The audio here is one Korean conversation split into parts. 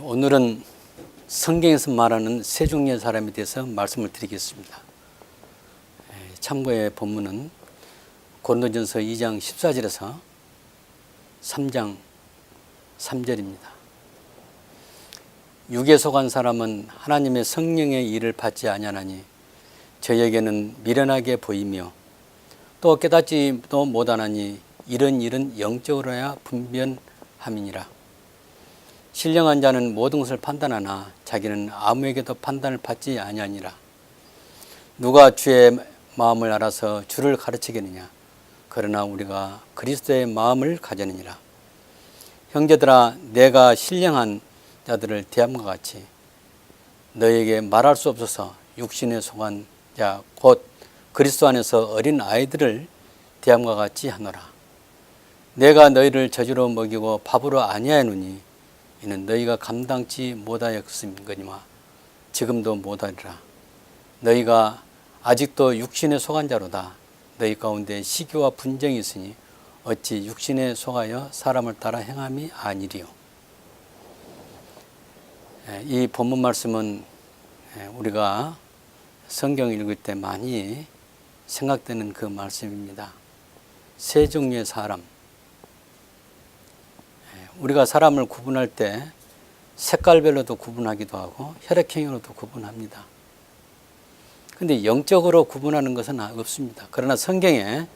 오늘은 성경에서 말하는 세 종류의 사람에 대해서 말씀을 드리겠습니다. 참고의 본문은 고린도전서 2장 14절에서 3장 3절입니다. 육에 속한 사람은 하나님의 성령의 일을 받지 아니하나니 저에게는 미련하게 보이며 또 깨닫지도 못하나니 이런 일은 영적으로야 분별함이니라. 신령한 자는 모든 것을 판단하나 자기는 아무에게도 판단을 받지 아니하니라. 누가 주의 마음을 알아서 주를 가르치겠느냐. 그러나 우리가 그리스도의 마음을 가졌느니라. 형제들아, 내가 신령한 자들을 대함과 같이 너에게 말할 수 없어서 육신에 속한 자 곧 그리스도 안에서 어린 아이들을 대함과 같이 하노라. 내가 너희를 저주로 먹이고 밥으로 아니하노니 이는 너희가 감당치 못하였음거니와 지금도 못하리라. 너희가 아직도 육신에 속한 자로다. 너희 가운데 시기와 분쟁이 있으니 어찌 육신에 속하여 사람을 따라 행함이 아니리요. 이 본문 말씀은 우리가 성경 읽을 때 많이 생각되는 그 말씀입니다. 세 종류의 사람. 우리가 사람을 구분할 때 색깔별로도 구분하기도 하고 혈액형으로도 구분합니다. 그런데 영적으로 구분하는 것은 없습니다. 그러나 성경에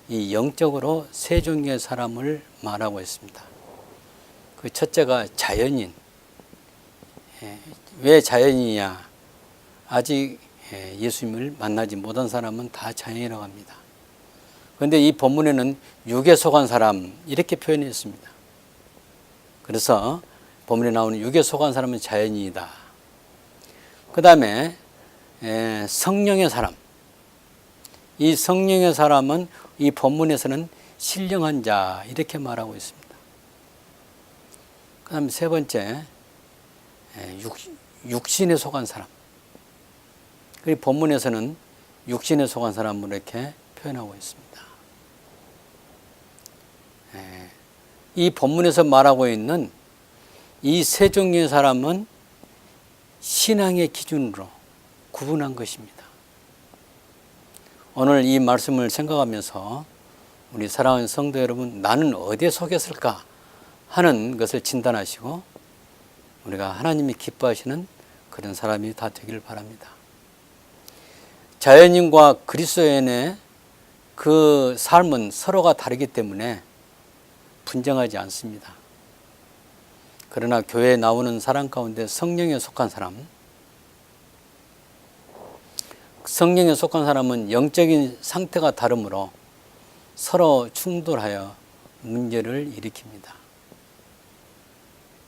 이 영적으로 세 종류의 사람을 말하고 있습니다. 그 첫째가 자연인. 왜 자연이냐? 아직 예수님을 만나지 못한 사람은 다 자연이라고 합니다. 그런데 이 본문에는 육에 속한 사람 이렇게 표현했습니다. 그래서 본문에 나오는 육에 속한 사람은 자연인이다. 그 다음에 성령의 사람. 이 성령의 사람은 이 본문에서는 신령한 자 이렇게 말하고 있습니다. 그 다음에 세 번째 육신에 속한 사람. 그리고 본문에서는 육신에 속한 사람으로 이렇게 표현하고 있습니다. 이 본문에서 말하고 있는 이 세 종류의 사람은 신앙의 기준으로 구분한 것입니다. 오늘 이 말씀을 생각하면서 우리 사랑하는 성도 여러분, 나는 어디에 속했을까 하는 것을 진단하시고 우리가 하나님이 기뻐하시는 그런 사람이 다 되기를 바랍니다. 자연인과 그리스도인의 그 삶은 서로가 다르기 때문에 분쟁하지 않습니다. 그러나 교회에 나오는 사람 가운데 성령에 속한 사람, 성령에 속한 사람은 영적인 상태가 다르므로 서로 충돌하여 문제를 일으킵니다.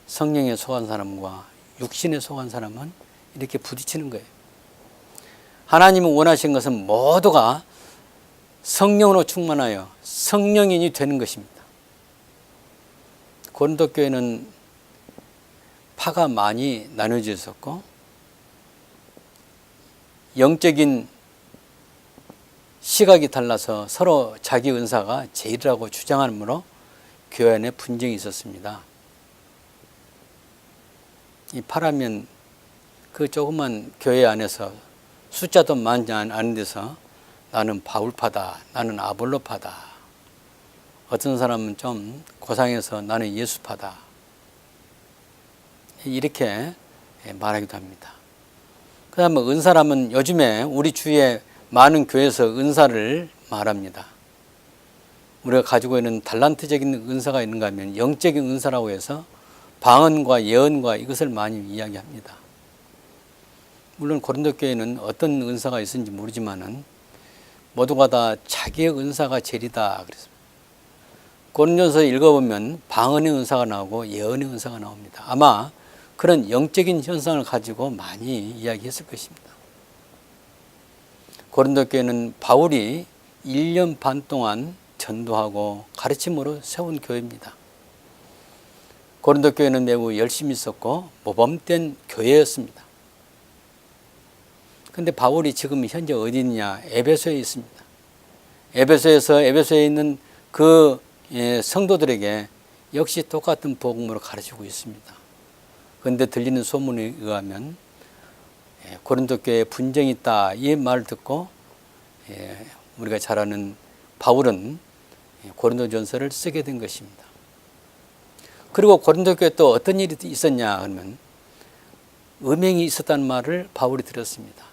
성령에 속한 사람과 육신에 속한 사람은 이렇게 부딪히는 거예요. 하나님이 원하신 것은 모두가 성령으로 충만하여 성령인이 되는 것입니다. 고린도 교회는 파가 많이 나눠져 있었고 영적인 시각이 달라서 서로 자기 은사가 제일이라고 주장하므로 교회 안에 분쟁이 있었습니다. 이 파라면 그 조그만 교회 안에서 숫자도 많지 않은 데서 나는 바울파다, 나는 아볼로파다. 어떤 사람은 좀 고상해서 나는 예수파다. 이렇게 말하기도 합니다. 그 다음에 은사라면 요즘에 우리 주위에 많은 교회에서 은사를 말합니다. 우리가 가지고 있는 달란트적인 은사가 있는가 하면 영적인 은사라고 해서 방언과 예언과 이것을 많이 이야기합니다. 물론 고린도 교회는 어떤 은사가 있는지 모르지만은 모두가 다 자기의 은사가 제일이다 그랬습니다. 고린도서 읽어보면 방언의 은사가 나오고 예언의 은사가 나옵니다. 아마 그런 영적인 현상을 가지고 많이 이야기했을 것입니다. 고린도 교회는 바울이 1년 반 동안 전도하고 가르침으로 세운 교회입니다. 고린도 교회는 매우 열심히 있었고 모범된 교회였습니다. 그런데 바울이 지금 현재 어디 있느냐? 에베소에 있습니다. 에베소에 있는 그 성도들에게 역시 똑같은 복음으로 가르치고 있습니다. 그런데 들리는 소문에 의하면 고린도 교회에 분쟁이 있다 이 말을 듣고 우리가 잘 아는 바울은 고린도전서를 쓰게 된 것입니다. 그리고 고린도 교회에 또 어떤 일이 있었냐 하면 음행이 있었다는 말을 바울이 들었습니다.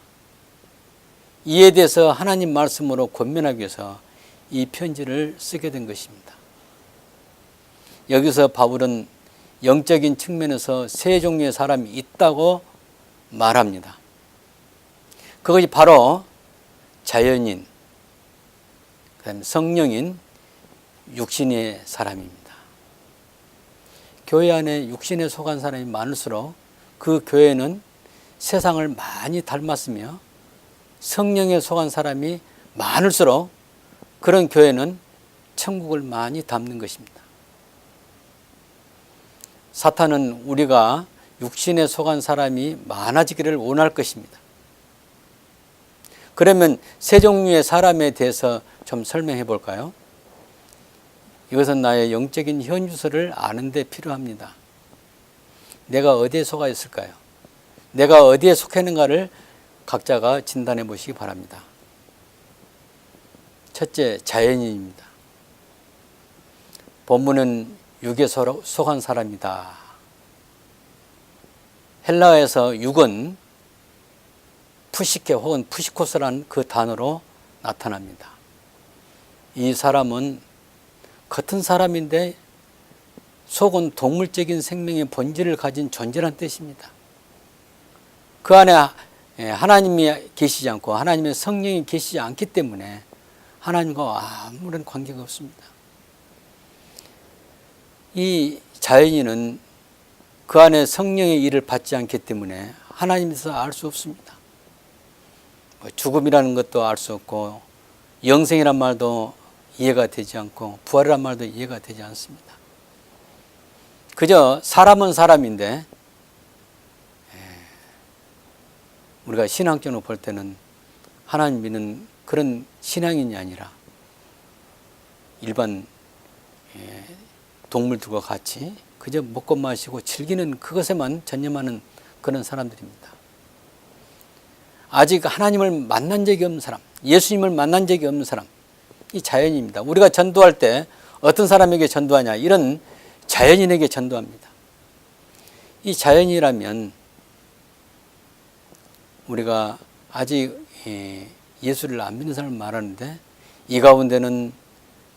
이에 대해서 하나님 말씀으로 권면하기 위해서 이 편지를 쓰게 된 것입니다. 여기서 바울은 영적인 측면에서 세 종류의 사람이 있다고 말합니다. 그것이 바로 자연인, 그다음에 성령인, 육신의 사람입니다. 교회 안에 육신에 속한 사람이 많을수록 그 교회는 세상을 많이 닮았으며 성령에 속한 사람이 많을수록 그런 교회는 천국을 많이 닮는 것입니다. 사탄은 우리가 육신에 속한 사람이 많아지기를 원할 것입니다. 그러면 세 종류의 사람에 대해서 좀 설명해 볼까요? 이것은 나의 영적인 현주소를 아는 데 필요합니다. 내가 어디에 속아 있을까요? 내가 어디에 속해 있는가를 각자가 진단해 보시기 바랍니다. 첫째, 자연인입니다. 본문은 육에 속한 사람이다. 헬라어에서 육은 푸시케 혹은 푸시코스라는 그 단어로 나타납니다. 이 사람은 같은 사람인데 속은 동물적인 생명의 본질을 가진 존재란 뜻입니다. 그 안에 하나님이 계시지 않고 하나님의 성령이 계시지 않기 때문에 하나님과 아무런 관계가 없습니다. 이 자연인은 그 안에 성령의 일을 받지 않기 때문에 하나님에서 알 수 없습니다. 죽음이라는 것도 알 수 없고 영생이란 말도 이해가 되지 않고 부활이란 말도 이해가 되지 않습니다. 그저 사람은 사람인데 우리가 신앙적으로 볼 때는 하나님 믿는 그런 신앙인이 아니라 일반 동물들과 같이 그저 먹고 마시고 즐기는 그것에만 전념하는 그런 사람들입니다. 아직 하나님을 만난 적이 없는 사람, 예수님을 만난 적이 없는 사람, 이 자연입니다. 우리가 전도할 때 어떤 사람에게 전도하냐, 이런 자연인에게 전도합니다. 이 자연이라면 우리가 아직 예수를 안 믿는 사람을 말하는데 이 가운데는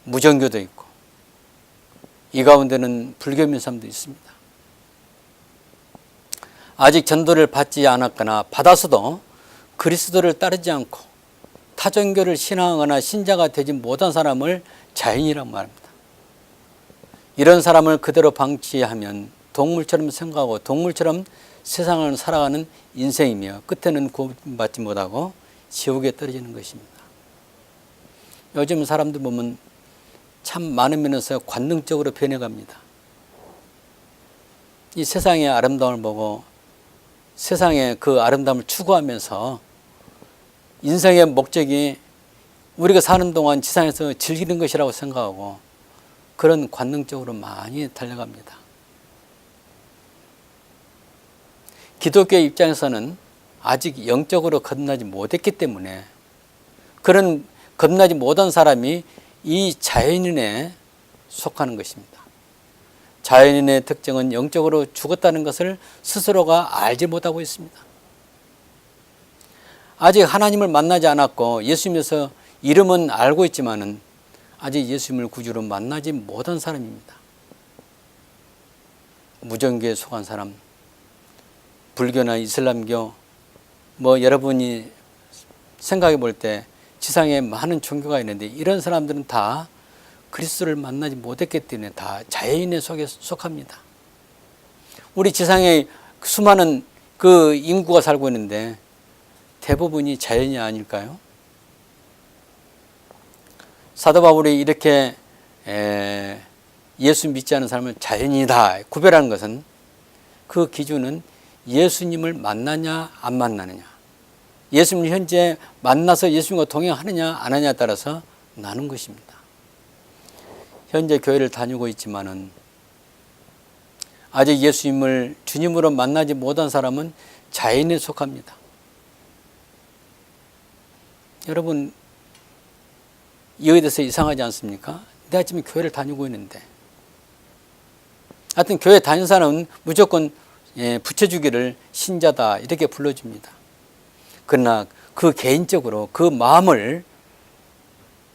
무정교도 있고 이 가운데는 불교 믿는 사람도 있습니다. 아직 전도를 받지 않았거나 받아서도 그리스도를 따르지 않고 타종교를 신앙하거나 신자가 되지 못한 사람을 자연이라고 말합니다. 이런 사람을 그대로 방치하면 동물처럼 생각하고 동물처럼 세상을 살아가는 인생이며 끝에는 구원받지 못하고 지옥에 떨어지는 것입니다. 요즘 사람들 보면 참 많은 면에서 관능적으로 변해갑니다. 이 세상의 아름다움을 보고 세상의 그 아름다움을 추구하면서 인생의 목적이 우리가 사는 동안 지상에서 즐기는 것이라고 생각하고 그런 관능적으로 많이 달려갑니다. 기독교의 입장에서는 아직 영적으로 거듭나지 못했기 때문에 그런 거듭나지 못한 사람이 이 자연인에 속하는 것입니다. 자연인의 특징은 영적으로 죽었다는 것을 스스로가 알지 못하고 있습니다. 아직 하나님을 만나지 않았고 예수님에서 이름은 알고 있지만은 아직 예수님을 구주로 만나지 못한 사람입니다. 무정교에 속한 사람, 불교나 이슬람교, 여러분이 생각해 볼 때 지상에 많은 종교가 있는데 이런 사람들은 다 그리스도를 만나지 못했기 때문에 다 자연인에 속합니다. 우리 지상에 수많은 그 인구가 살고 있는데 대부분이 자연이 아닐까요? 사도 바울이 이렇게 예수 믿지 않는 사람을 자연이다 구별하는 것은 그 기준은 예수님을 만나냐 안 만나느냐, 예수님을 현재 만나서 예수님과 동행하느냐 안 하느냐에 따라서 나눈 것입니다. 현재 교회를 다니고 있지만은 아직 예수님을 주님으로 만나지 못한 사람은 자연에 속합니다. 여러분, 이거에 대해서 이상하지 않습니까? 내가 지금 교회를 다니고 있는데, 하여튼 교회 다니는 사람은 무조건 붙여주기를 신자다 이렇게 불러줍니다. 그러나 그 개인적으로 그 마음을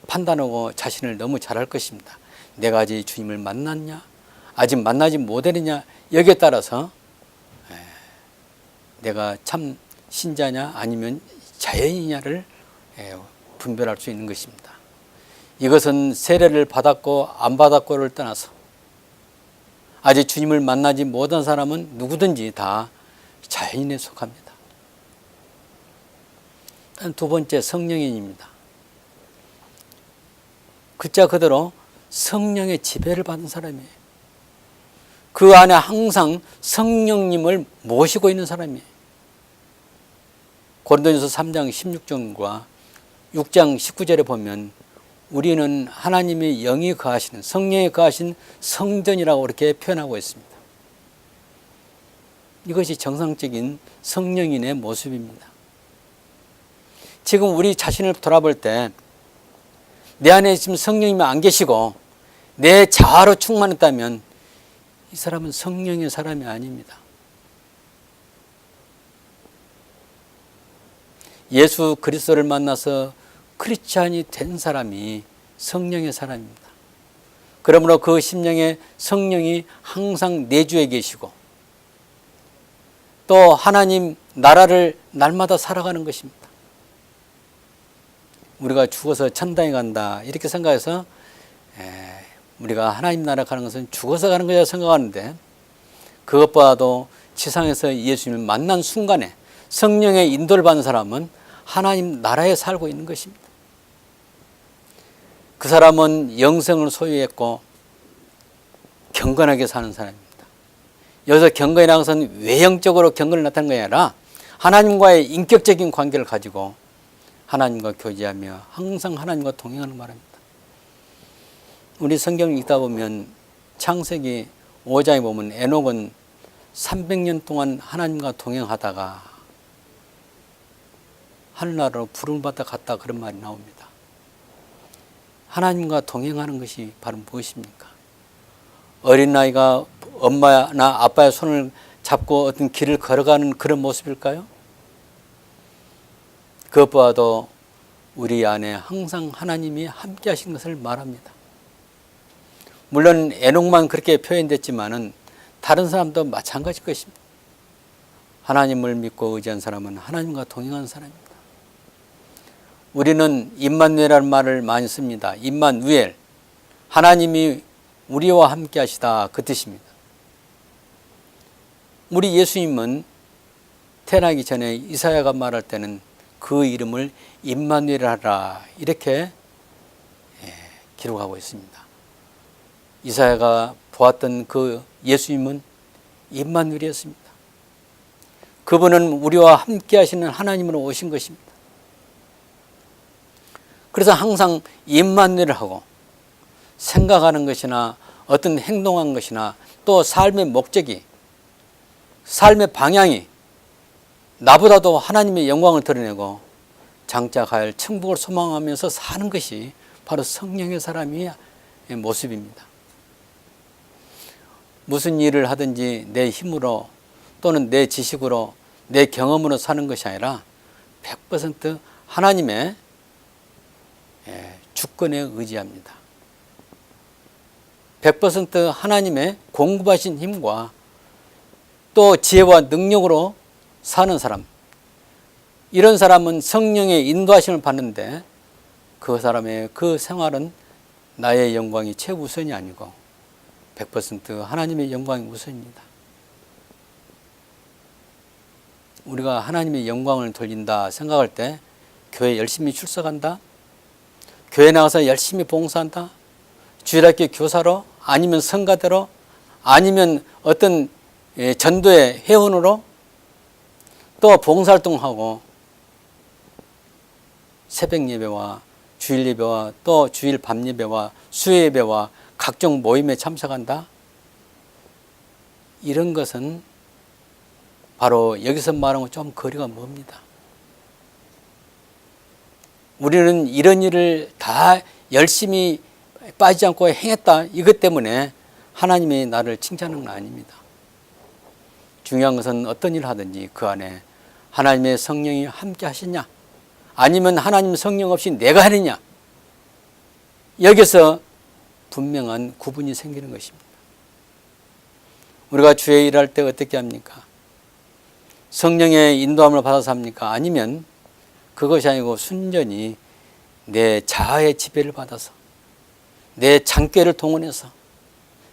판단하고 자신을 너무 잘할 것입니다. 내가 아직 주님을 만났냐? 아직 만나지 못했느냐? 여기에 따라서 내가 참 신자냐 아니면 자연이냐를 분별할 수 있는 것입니다. 이것은 세례를 받았고 안 받았고를 떠나서 아직 주님을 만나지 못한 사람은 누구든지 다 자연인에 속합니다. 두 번째, 성령인입니다. 글자 그대로 성령의 지배를 받은 사람이에요. 그 안에 항상 성령님을 모시고 있는 사람이에요. 고린도전서 3장 16절과 6장 19절에 보면 우리는 하나님의 영이 거하시는, 성령이 거하신 성전이라고 그렇게 표현하고 있습니다. 이것이 정상적인 성령인의 모습입니다. 지금 우리 자신을 돌아볼 때 내 안에 지금 성령님이 안 계시고 내 자아로 충만했다면 이 사람은 성령의 사람이 아닙니다. 예수 그리스도를 만나서 크리스찬이 된 사람이 성령의 사람입니다. 그러므로 그 심령에 성령이 항상 내주에 계시고 또 하나님 나라를 날마다 살아가는 것입니다. 우리가 죽어서 천당에 간다 이렇게 생각해서 우리가 하나님 나라 가는 것은 죽어서 가는 거라 생각하는데, 그것보다도 지상에서 예수님을 만난 순간에 성령의 인도를 받는 사람은 하나님 나라에 살고 있는 것입니다. 그 사람은 영생을 소유했고 경건하게 사는 사람입니다. 여기서 경건이라는 것은 외형적으로 경건을 나타내는 것이 아니라 하나님과의 인격적인 관계를 가지고 하나님과 교제하며 항상 하나님과 동행하는 말입니다. 우리 성경을 읽다 보면 창세기 5장에 보면 에녹은 300년 동안 하나님과 동행하다가 하늘나라로 부름을 받아 갔다 그런 말이 나옵니다. 하나님과 동행하는 것이 바로 무엇입니까? 어린아이가 엄마나 아빠의 손을 잡고 어떤 길을 걸어가는 그런 모습일까요? 그것보다도 우리 안에 항상 하나님이 함께 하신 것을 말합니다. 물론 에녹만 그렇게 표현됐지만은 다른 사람도 마찬가지일 것입니다. 하나님을 믿고 의지한 사람은 하나님과 동행한 사람입니다. 우리는 임마누엘이라는 말을 많이 씁니다. 임마누엘, 하나님이 우리와 함께 하시다 그 뜻입니다. 우리 예수님은 태어나기 전에 이사야가 말할 때는 그 이름을 임마누엘하라 이렇게 기록하고 있습니다. 이사야가 보았던 그 예수님은 임마누엘이었습니다. 그분은 우리와 함께 하시는 하나님으로 오신 것입니다. 그래서 항상 임마누엘을 하고 생각하는 것이나 어떤 행동한 것이나 또 삶의 목적이, 삶의 방향이 나보다도 하나님의 영광을 드러내고 장차 천국을 소망하면서 사는 것이 바로 성령의 사람의 모습입니다. 무슨 일을 하든지 내 힘으로 또는 내 지식으로 내 경험으로 사는 것이 아니라 100% 하나님의 주권에 의지합니다. 100% 하나님의 공급하신 힘과 또 지혜와 능력으로 사는 사람, 이런 사람은 성령의 인도하심을 받는데 그 사람의 그 생활은 나의 영광이 최우선이 아니고 100% 하나님의 영광이 우선입니다. 우리가 하나님의 영광을 돌린다 생각할 때 교회 열심히 출석한다, 교회 나가서 열심히 봉사한다, 주일학교 교사로 아니면 성가대로 아니면 어떤 전도의 회원으로 또 봉사활동하고 새벽 예배와 주일 예배와 또 주일 밤 예배와 수요 예배와 각종 모임에 참석한다. 이런 것은 바로 여기서 말하는 좀 거리가 멉니다. 우리는 이런 일을 다 열심히 빠지지 않고 행했다, 이것 때문에 하나님이 나를 칭찬하는 건 아닙니다. 중요한 것은 어떤 일을 하든지 그 안에 하나님의 성령이 함께 하시냐, 아니면 하나님 성령 없이 내가 하느냐, 여기서 분명한 구분이 생기는 것입니다. 우리가 주의 일할 때 어떻게 합니까? 성령의 인도함을 받아서 합니까? 아니면 그것이 아니고 순전히 내 자아의 지배를 받아서, 내 장꾀를 동원해서,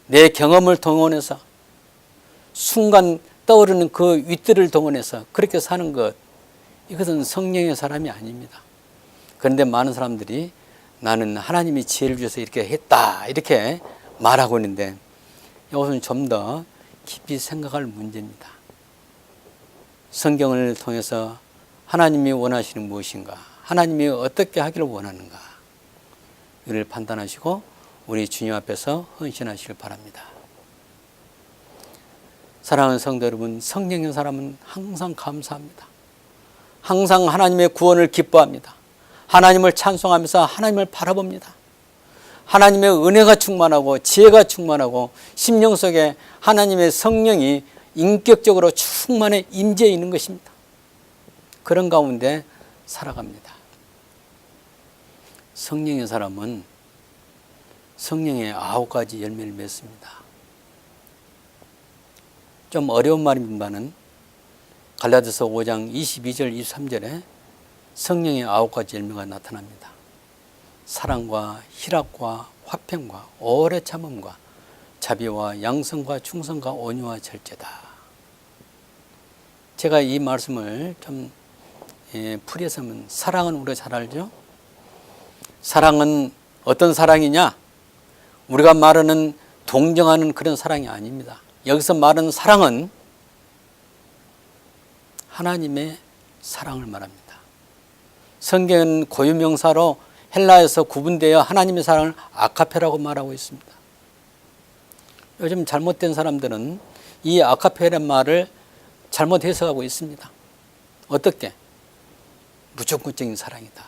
내 경험을 동원해서, 순간 떠오르는 그 윗들을 동원해서 그렇게 사는 것, 이것은 성령의 사람이 아닙니다. 그런데 많은 사람들이 나는 하나님이 지혜를 주셔서 이렇게 했다, 이렇게 말하고 있는데, 이것은 좀 더 깊이 생각할 문제입니다. 성경을 통해서 하나님이 원하시는 무엇인가, 하나님이 어떻게 하기를 원하는가, 이를 판단하시고 우리 주님 앞에서 헌신하시길 바랍니다. 사랑하는 성도 여러분, 성령의 사람은 항상 감사합니다. 항상 하나님의 구원을 기뻐합니다. 하나님을 찬송하면서 하나님을 바라봅니다. 하나님의 은혜가 충만하고 지혜가 충만하고 심령 속에 하나님의 성령이 인격적으로 충만히 임재해 있는 것입니다. 그런 가운데 살아갑니다. 성령의 사람은 성령의 9가지 열매를 맺습니다. 좀 어려운 말입니다만 갈라디아서 5장 22절 23절에 성령의 9가지 열매가 나타납니다. 사랑과 희락과 화평과 오래 참음과 자비와 양성과 충성과 온유와 절제다. 제가 이 말씀을 좀 풀이해서 하면, 사랑은 우리가 잘 알죠? 사랑은 어떤 사랑이냐? 우리가 말하는 동정하는 그런 사랑이 아닙니다. 여기서 말하는 사랑은 하나님의 사랑을 말합니다. 성경은 고유명사로 헬라에서 구분되어 하나님의 사랑을 아카페라고 말하고 있습니다. 요즘 잘못된 사람들은 이 아카페라는 말을 잘못 해석하고 있습니다. 어떻게? 무조건적인 사랑이다.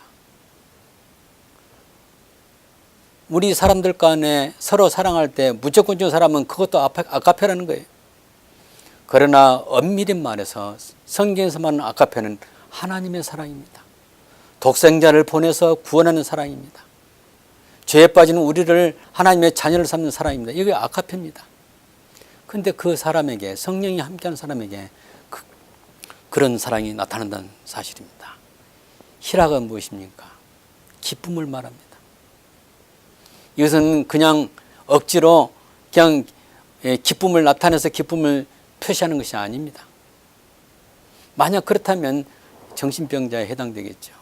우리 사람들 간에 서로 사랑할 때 무조건적인 사랑은 그것도 아카페라는 거예요. 그러나 엄밀히 말해서 성경에서 말하는 아카페는 하나님의 사랑입니다. 독생자를 보내서 구원하는 사랑입니다. 죄에 빠진 우리를 하나님의 자녀를 삼는 사랑입니다. 이게 아카페입니다. 그런데 그 사람에게, 성령이 함께하는 사람에게 그런 사랑이 나타난다는 사실입니다. 희락은 무엇입니까? 기쁨을 말합니다. 이것은 그냥 억지로 그냥 기쁨을 나타내서 기쁨을 표시하는 것이 아닙니다. 만약 그렇다면 정신병자에 해당되겠죠.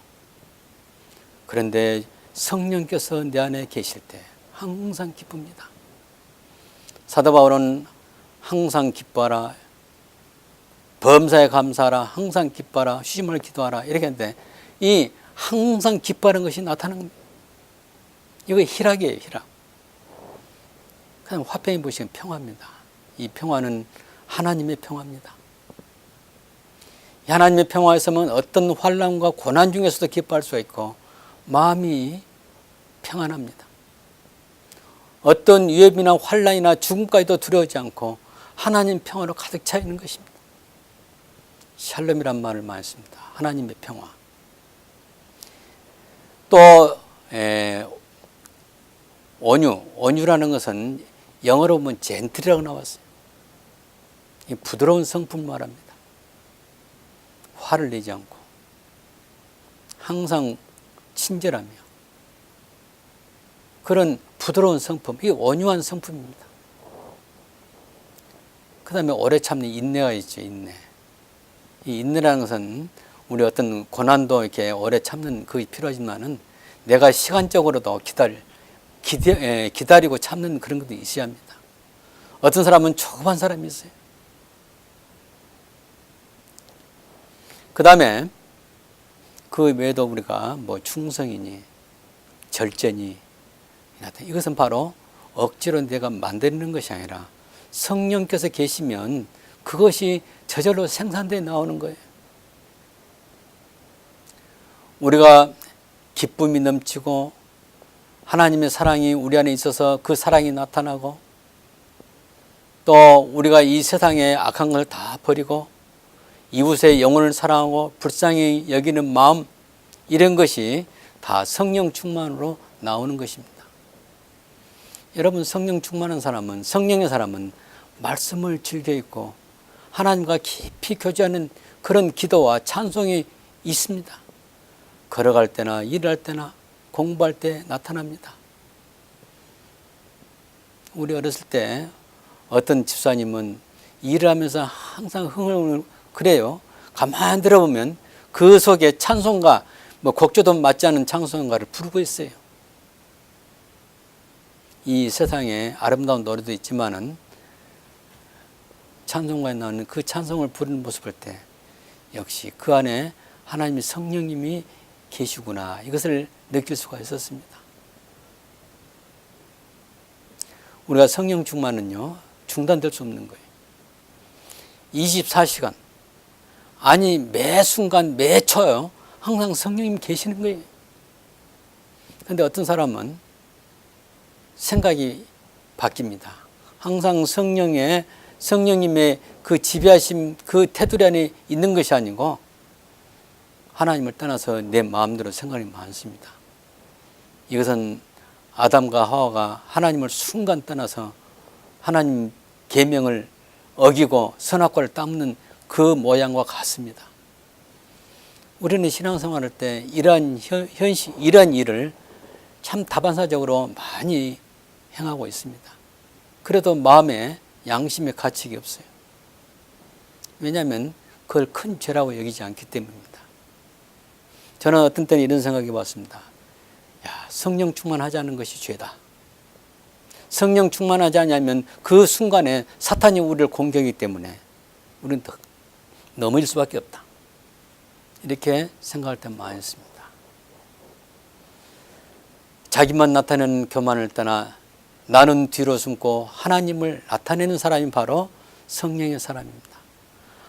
그런데 성령께서 내 안에 계실 때 항상 기쁩니다. 사도 바울은 항상 기뻐하라, 범사에 감사하라, 항상 기뻐하라, 쉬지 말고 기도하라, 이렇게 하는데 이 항상 기뻐하는 것이 나타나는 겁니다. 이거 희락이에요, 희락. 그냥 화평이 보시면 평화입니다. 이 평화는 하나님의 평화입니다. 하나님의 평화에서는 어떤 환난과 고난 중에서도 기뻐할 수가 있고 마음이 평안합니다. 어떤 위협이나 환난이나 죽음까지도 두려워하지 않고 하나님 평화로 가득 차 있는 것입니다. 샬롬이란 말을 많이 씁니다. 하나님의 평화. 또 온유라는 것은 영어로 보면 젠틀이라고 나왔어요. 부드러운 성품을 말합니다. 화를 내지 않고 항상 친절하며 그런 부드러운 성품, 이게 온유한 성품입니다. 그 다음에 오래 참는 인내가 있죠, 인내. 이 인내라는 것은 우리 어떤 고난도 이렇게 오래 참는 그게 필요하지만은 내가 시간적으로도 기다리고 참는 그런 것도 있어야 합니다. 어떤 사람은 조급한 사람이 있어요. 그 다음에 그 외에도 우리가 뭐 충성이니 절제니 이것은 바로 억지로 내가 만드는 것이 아니라 성령께서 계시면 그것이 저절로 생산되어 나오는 거예요. 우리가 기쁨이 넘치고 하나님의 사랑이 우리 안에 있어서 그 사랑이 나타나고, 또 우리가 이 세상의 악한 걸 다 버리고 이웃의 영혼을 사랑하고 불쌍히 여기는 마음, 이런 것이 다 성령 충만으로 나오는 것입니다. 여러분, 성령 충만한 사람은, 성령의 사람은 말씀을 즐겨 읽고 하나님과 깊이 교제하는 그런 기도와 찬송이 있습니다. 걸어갈 때나 일할 때나 공부할 때 나타납니다. 우리 어렸을 때 어떤 집사님은 일을 하면서 항상 흥얼흥얼 그래요. 가만히 들어보면 그 속에 찬송가, 곡조도 맞지 않은 찬송가를 부르고 있어요. 이 세상에 아름다운 노래도 있지만은 찬송가에 나오는 그 찬송을 부르는 모습을 때 역시 그 안에 하나님의 성령님이 계시구나, 이것을 느낄 수가 있었습니다. 우리가 성령 충만은요, 중단될 수 없는 거예요. 24시간, 아니 매 순간 매 초요, 항상 성령님이 계시는 거예요. 그런데 어떤 사람은 생각이 바뀝니다. 항상 성령님의 그 지배하심, 그 테두리 안에 있는 것이 아니고 하나님을 떠나서 내 마음대로 생각이 많습니다. 이것은 아담과 하와가 하나님을 순간 떠나서 하나님 계명을 어기고 선악과를 따먹는 그 모양과 같습니다. 우리는 신앙생활 할 때 이러한 일을 참 다반사적으로 많이 행하고 있습니다. 그래도 마음에 양심의 가책이 없어요. 왜냐하면 그걸 큰 죄라고 여기지 않기 때문입니다. 저는 어떤 때는 이런 생각이 왔습니다. 성령 충만하지 않은 것이 죄다. 성령 충만하지 않으면 그 순간에 사탄이 우리를 공격하기 때문에 우리는 넘어질 수밖에 없다. 이렇게 생각할 때 많이 있습니다. 자기만 나타내는 교만을 떠나 나는 뒤로 숨고 하나님을 나타내는 사람이 바로 성령의 사람입니다.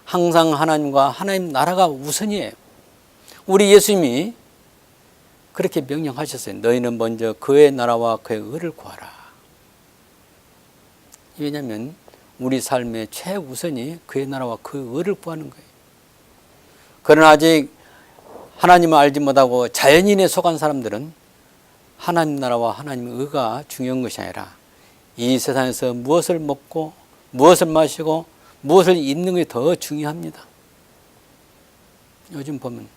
항상 하나님과 하나님 나라가 우선이에요. 우리 예수님이 그렇게 명령하셨어요. 너희는 먼저 그의 나라와 그의 의를 구하라. 왜냐하면 우리 삶의 최우선이 그의 나라와 그의 의를 구하는 거예요. 그러나 아직 하나님을 알지 못하고 자연인에 속한 사람들은 하나님 나라와 하나님의 의가 중요한 것이 아니라 이 세상에서 무엇을 먹고 무엇을 마시고 무엇을 입는 것이 더 중요합니다. 요즘 보면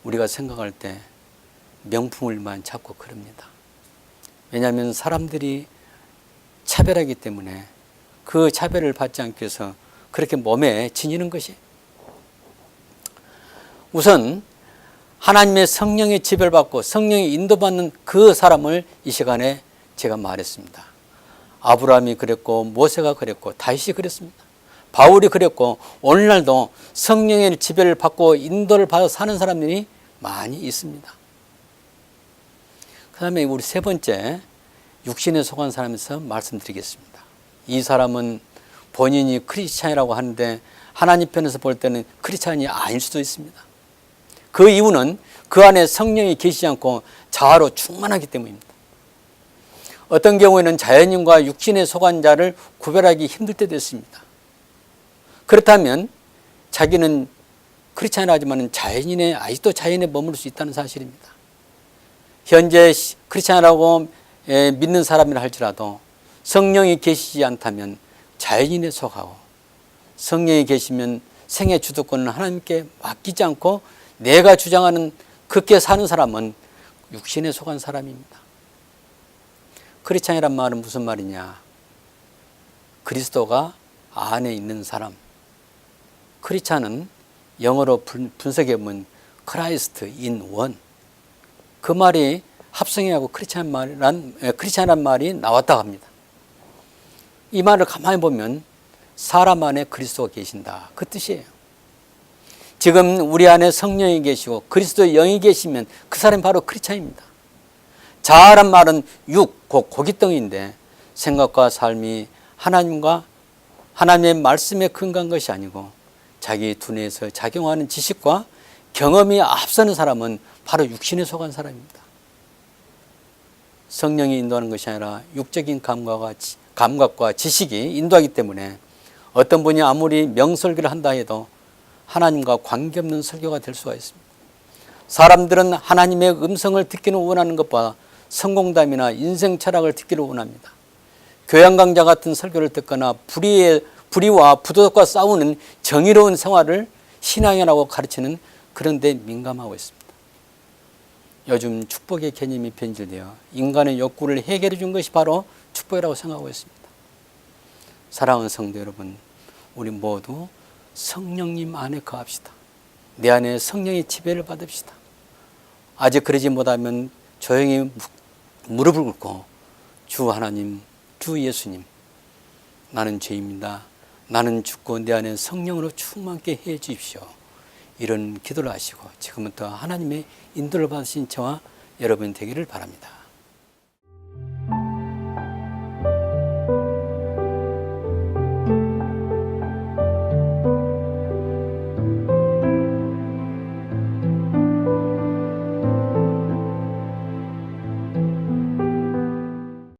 우리가 생각할 때 명품을만 찾고 그럽니다. 왜냐하면 사람들이 차별하기 때문에 그 차별을 받지 않기 위해서 그렇게 몸에 지니는 것이, 우선 하나님의 성령의 지배를 받고 성령의 인도받는 그 사람을 이 시간에 제가 말했습니다. 아브라함이 그랬고 모세가 그랬고 다윗이 그랬습니다. 바울이 그랬고 오늘날도 성령의 지배를 받고 인도를 받아 사는 사람들이 많이 있습니다. 그 다음에 우리 세 번째, 육신에 속한 사람에서 말씀드리겠습니다. 이 사람은 본인이 크리스찬이라고 하는데 하나님 편에서 볼 때는 크리스찬이 아닐 수도 있습니다. 그 이유는 그 안에 성령이 계시지 않고 자아로 충만하기 때문입니다. 어떤 경우에는 자연인과 육신에 속한 자를 구별하기 힘들 때도 있습니다. 그렇다면 자기는 크리스찬이라지만 자연인에, 아직도 자연에 머무를 수 있다는 사실입니다. 현재 크리스찬이라고 믿는 사람이라 할지라도 성령이 계시지 않다면 자연인에 속하고, 성령이 계시면 생의 주도권은 하나님께 맡기지 않고 내가 주장하는 그렇게 사는 사람은 육신에 속한 사람입니다. 크리스찬이란 말은 무슨 말이냐? 그리스도가 안에 있는 사람. 크리스찬은 영어로 분석해 보면 Christ in one. 그 말이 합성해하고 크리스찬이란 말이 나왔다고 합니다. 이 말을 가만히 보면 사람 안에 그리스도가 계신다, 그 뜻이에요. 지금 우리 안에 성령이 계시고 그리스도의 영이 계시면 그 사람이 바로 크리스찬입니다. 자아란 말은 고깃덩이인데 생각과 삶이 하나님의 말씀에 근거한 것이 아니고 자기 두뇌에서 작용하는 지식과 경험이 앞서는 사람은 바로 육신에 속한 사람입니다. 성령이 인도하는 것이 아니라 육적인 감각과 지식이 인도하기 때문에 어떤 분이 아무리 명설교를 한다 해도 하나님과 관계없는 설교가 될 수가 있습니다. 사람들은 하나님의 음성을 듣기는 원하는 것보다 성공담이나 인생 철학을 듣기를 원합니다. 교양 강좌 같은 설교를 듣거나 불의와 부도덕과 싸우는 정의로운 생활을 신앙이라고 가르치는 그런 데 민감하고 있습니다. 요즘 축복의 개념이 변질되어 인간의 욕구를 해결해 준 것이 바로 축복이라고 생각하고 있습니다. 사랑하는 성도 여러분, 우리 모두 성령님 안에 거합시다. 내 안에 성령의 지배를 받읍시다. 아직 그러지 못하면 조용히 무릎을 꿇고 주 하나님, 주 예수님, 나는 죄입니다. 나는 죽고 내 안에 성령으로 충만케 해 주십시오. 이런 기도를 하시고 지금부터 하나님의 인도를 받으신 저와 여러분 되기를 바랍니다.